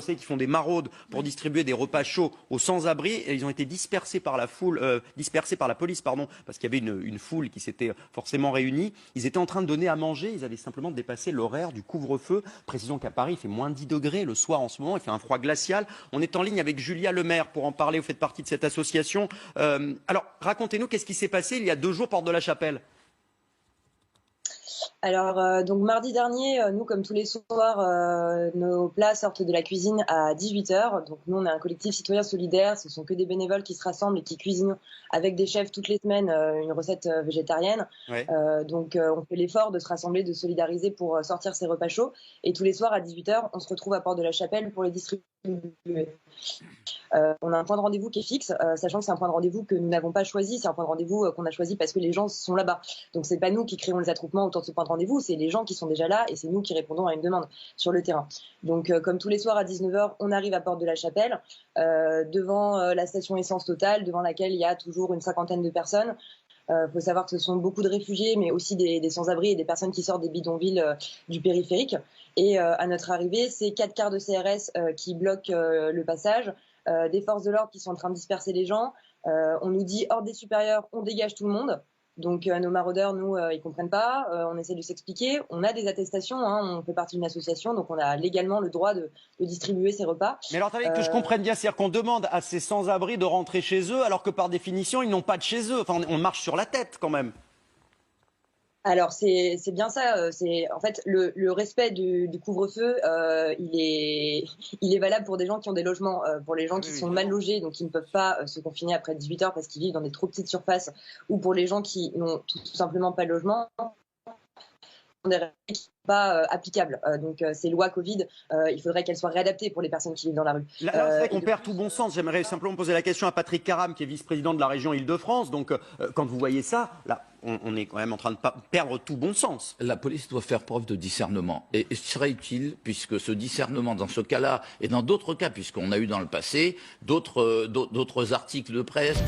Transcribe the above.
sait qui font des maraudes pour distribuer des repas chauds aux sans-abri et ils ont été dispersés par la police, parce qu'il y avait une foule qui s'était forcément réunie. Ils étaient en train de donner à manger, ils avaient simplement dépassé l'horaire du couvre-feu. Précisons qu'à Paris, il fait moins 10 degrés le soir en ce moment, il fait un froid glacial. On est en ligne avec Julia Lemaire pour en parler, vous faites partie de cette association. Alors, racontez-nous, qu'est-ce qui s'est passé il y a 2 jours, porte de la Chapelle? Alors, donc mardi dernier, nous, comme tous les soirs, nos plats sortent de la cuisine à 18h. Donc nous, on est un collectif citoyen solidaire. Ce sont que des bénévoles qui se rassemblent et qui cuisinent avec des chefs toutes les semaines une recette végétarienne. Ouais. Donc on fait l'effort de se rassembler, de solidariser pour sortir ces repas chauds. Et tous les soirs à 18h, on se retrouve à Porte de la Chapelle pour les distribuer. On a un point de rendez-vous qui est fixe, sachant que c'est un point de rendez-vous que nous n'avons pas choisi, c'est un point de rendez-vous qu'on a choisi parce que les gens sont là-bas. Donc c'est pas nous qui créons les attroupements autour de ce point de rendez-vous, c'est les gens qui sont déjà là et c'est nous qui répondons à une demande sur le terrain. Donc comme tous les soirs à 19h, on arrive à Porte de la Chapelle, devant la station essence Total, devant laquelle il y a toujours une 50aine de personnes. Faut savoir que ce sont beaucoup de réfugiés, mais aussi des sans-abri et des personnes qui sortent des bidonvilles du périphérique. Et à notre arrivée, c'est 4 quarts de CRS qui bloquent le passage, des forces de l'ordre qui sont en train de disperser les gens. On nous dit ordre des supérieurs, on dégage tout le monde. Donc nos maraudeurs, nous, ils comprennent pas. On essaie de s'expliquer. On a des attestations, hein, on fait partie d'une association, donc on a légalement le droit de distribuer ces repas. Mais alors, attendez, que je comprenne bien, c'est-à-dire qu'on demande à ces sans-abri de rentrer chez eux, alors que par définition, ils n'ont pas de chez eux. Enfin, on marche sur la tête quand même. Alors c'est bien ça. C'est en fait le respect du couvre-feu. Il est valable pour des gens qui ont des logements, pour les gens qui sont mal logés, donc qui ne peuvent pas se confiner après 18h parce qu'ils vivent dans des trop petites surfaces, ou pour les gens qui n'ont tout simplement pas de logement. Des règles qui ne sont pas applicables. Donc ces lois Covid, il faudrait qu'elles soient réadaptées pour les personnes qui vivent dans la rue. Là, c'est vrai qu'on perd tout bon sens. J'aimerais simplement poser la question à Patrick Caram, qui est vice-président de la région Île-de-France. Donc quand vous voyez ça, là, on est quand même en train de perdre tout bon sens. La police doit faire preuve de discernement. Et ce serait utile, puisque ce discernement, dans ce cas-là, et dans d'autres cas, puisqu'on a eu dans le passé d'autres articles de presse.